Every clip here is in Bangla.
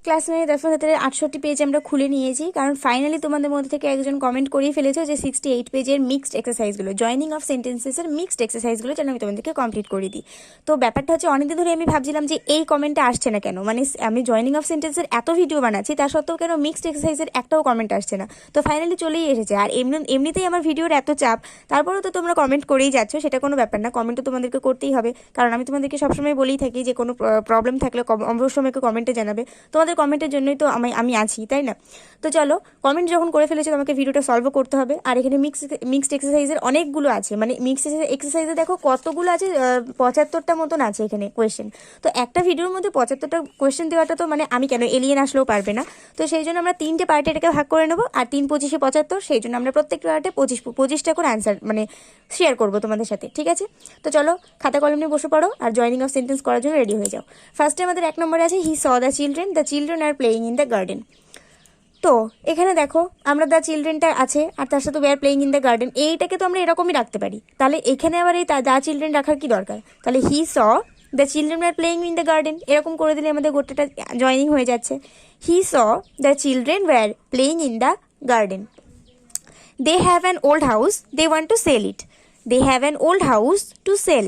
ক্লাস 9 দফাদারের 68 পেজ আমরা খুলে নিয়েছি, কারণ ফাইনালি তোমাদের মধ্যে থেকে একজন কমেন্ট করেই ফেলেছো যে 68 পেজের মিক্সড এক্সারসাইজগুলো, জয়নিং অফ সেন্টেন্সেসের মিক্সড এক্সারসাইজগুলো যেন আমি তোমাদেরকে কমপ্লিট করে দিই। তো ব্যাপারটা হচ্ছে অনেকদিন ধরে আমি ভাবছিলাম যে এই কমেন্টটা আসছে না কেন, মানে আমি জয়নিং অফ সেন্টেন্সের এত ভিডিও বানাচ্ছি তা সত্ত্বেও কেন মিক্সড এক্সারসাইজের একটাও কমেন্ট আসছে না। তো ফাইনালি চলেই এসেছে। আর এমনিতেই আমার ভিডিওর এত চাপ, তারপরেও তো তোমরা কমেন্ট করেই যাচ্ছ, সেটা কোনো ব্যাপার না, কমেন্ট তো তোমাদেরকে করতেই হবে, কারণ আমি তোমাদেরকে সবসময় বলেই থাকি যে কোনো প্রবলেম থাকলে অবশ্যই কমেন্টে জানাবে। তোমাদের কমেন্টের জন্যই তো আমি আছি, তাই না? তো চলো, কমেন্ট যখন করে ফেলেছো তোমাকে ভিডিওটা সলভও করতে হবে। আর এখানে মিক্সড এক্সারসাইজের অনেকগুলো আছে, মানে মিক্সড এক্সারসাইজে দেখো কতগুলো আছে, 75টা মতন আছে এখানে কোয়েশ্চেন। তো একটা ভিডিওর মধ্যে 75টা কোয়েশ্চেন দেওয়াটা তো মানে আমি কেন, এলিয়েন আসলেও পারবে না। তো সেই জন্য আমরা 3টে পার্টে এটাকে ভাগ করে নেবো, আর 3 25 75, সেই জন্য আমরা প্রত্যেকটা পার্টে 25টা করে অ্যান্সার মানে শেয়ার করবো তোমাদের সাথে, ঠিক আছে? তো চলো, খাতা কলম নিয়ে বসে পড়ো আর জয়নিং অফ সেন্টেন্স করার জন্য রেডি হয়ে যাও। ফার্স্টে আমাদের 1 নম্বরে আছে he saw the children are playing in the garden. তো এখানে দেখো আমরা দ্য চিলড্রেনটা আছে আর তার সাথে war playing in the garden, এইটাকে তো আমরা এরকমই রাখতে পারি। তাহলে এখানে আবার এই দ্য চিলড্রেন রাখার কি দরকার? তাহলে he saw the children were playing in the garden এরকম করে দিলে আমাদের গোটাটা জয়নিং হয়ে যাচ্ছে। He saw the children were playing in the garden. They have an old house, they want to sell it. They have an old house to sell.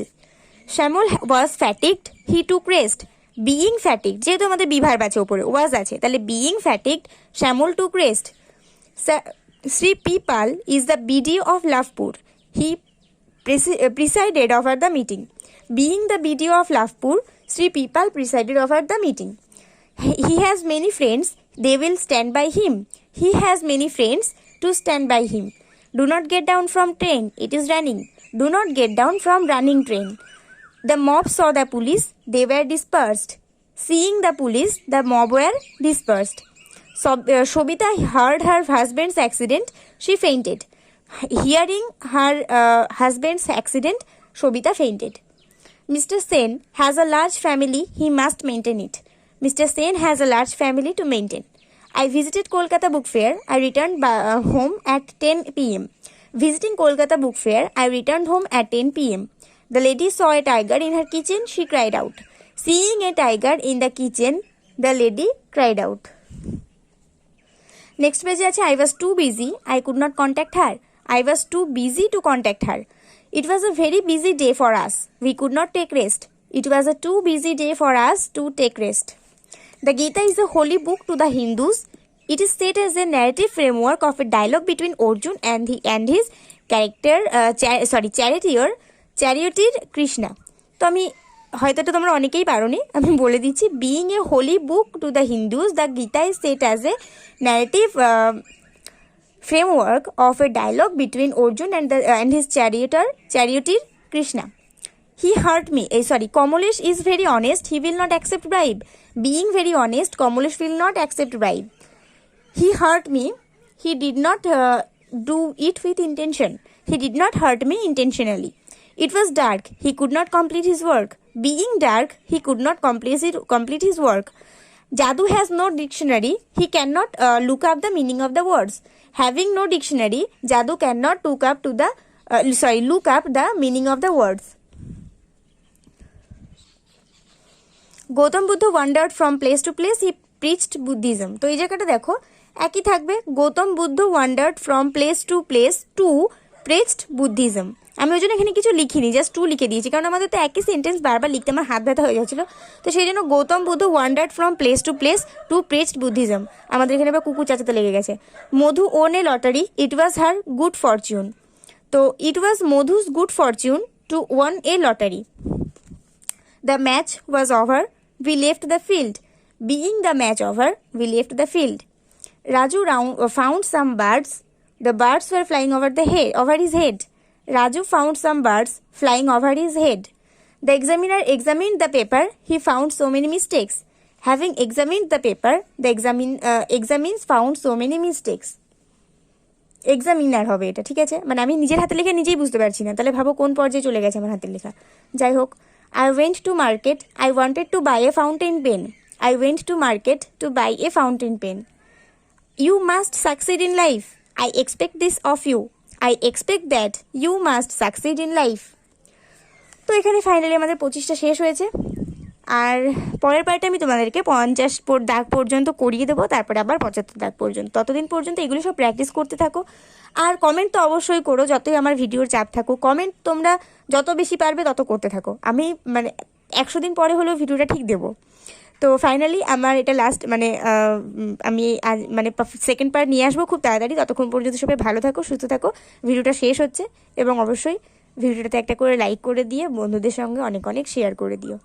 Shamol was fatigued, he took rest. Being fatigued, যেহেতু আমাদের বিভার আছে ওপরে was আছে, তাহলে being fatigued, Shamol took rest. Sri Pipal is the BDO of Lavpur. He presided over the meeting. Being the BDO of Lavpur, Sri Pipal presided over the meeting. He has many friends, they will stand by him. He has many friends to stand by him. Do not get down from train, it is running. Do not get down from running train. The mob saw the police, they were dispersed. Seeing the police, the mob were dispersed. Shobita heard her husband's accident, she fainted. Hearing her husband's accident, Shobita fainted. Mr. Sen has a large family, he must maintain it. Mr. Sen has a large family to maintain. I visited Kolkata Book Fair. I returned home at 10 p.m. Visiting Kolkata Book Fair, I returned home at 10 p.m. The lady saw a tiger in her kitchen. She cried out. Seeing a tiger in the kitchen, the lady cried out. Next page আছে I was too busy. I could not contact her. I was too busy to contact her. It was a very busy day for us. We could not take rest. It was a too busy day for us to take rest. The Gita is a holy book to the Hindus. It is set as a narrative framework of a dialogue between Arjun and his charioteer Krishna. তো আমি হয়তো এটা তোমরা অনেকেই পারোনি, আমি বলে দিচ্ছি। Being a holy book to the Hindus, the Gita is set as a narrative framework of a dialogue between Arjun and his charioteer Krishna. He hurt me. Kamalesh is very honest. He will not accept bribe. Being very honest, Kamalesh will not accept bribe. He hurt me. He did not do it with intention. He did not hurt me intentionally. It was dark. He could not complete his work. Being dark, he could not complete his work. Jadu has no dictionary. He cannot look up the meaning of the words. Having no dictionary, Jadu cannot look up the meaning of the words. Gautam Buddha wandered from place to place, he preached Buddhism. তো এই জায়গাটা দেখো একই থাকবে, Gautam Buddha wandered from place to place to preached Buddhism. আমি ওই জন্য এখানে কিছু লিখিনি, জাস্ট টু লিখে দিয়েছি, কারণ আমাদের তো একই সেন্টেন্স বারবার লিখতে আমার হাত ব্যথা হয়ে যাচ্ছিল। তো সেই জন্য Gautam Buddha wandered from place to preached Buddhism. আমাদের এখানে আবার কুকুর চাচাতে লেগে গেছে। Madhu won a lottery, it was her good fortune. তো it was Madhu's good fortune to won a lottery. The match was over. We left the field. Being the match over, we left the field. Raju found some birds. The birds were flying over his head. Raju found some birds flying over his head. The examiner examined the paper. He found so many mistakes. Having examined the paper, the examines found so many mistakes. Examiner হবে এটা, ঠিক আছে? মানে আমি নিজের হাতে লেখা নিজেই বুঝতে পারছি না, তাহলে ভাবো কোন পর্যায়ে চলে গেছে আমার হাতের লেখা। যাই হোক, I went to market. I wanted to buy a fountain pen. I went to market to buy a fountain pen. You must succeed in life. I expect this of you. I expect that you must succeed in life. তো এখানে ফাইনালি আমাদের 25টা শেষ হয়েছে। আর পরের পার্টে আমি তোমাদেরকে 50 দাগ পর্যন্ত করিয়ে দেবো, তারপরে আবার 75 দাগ পর্যন্ত। ততদিন পর্যন্ত এগুলো সব প্র্যাকটিস করতে থাকো। আর কমেন্ট তো অবশ্যই করো, যতই আমার ভিডিওর চাপ থাকুক কমেন্ট তোমরা যত বেশি পারবে তত করতে থাকো। আমি মানে 100 দিন পরে হলেও ভিডিওটা ঠিক দেবো। তো ফাইনালি আমার এটা লাস্ট মানে আমি আজ মানে সেকেন্ড পার্ট নিয়ে আসবো খুব তাড়াতাড়ি। ততক্ষণ পর্যন্ত সবাই ভালো থাকো, সুস্থ থাকো। ভিডিওটা শেষ হচ্ছে, এবং অবশ্যই ভিডিওটাতে একটা করে লাইক করে দিয়ে বন্ধুদের সঙ্গে অনেক অনেক শেয়ার করে দিও।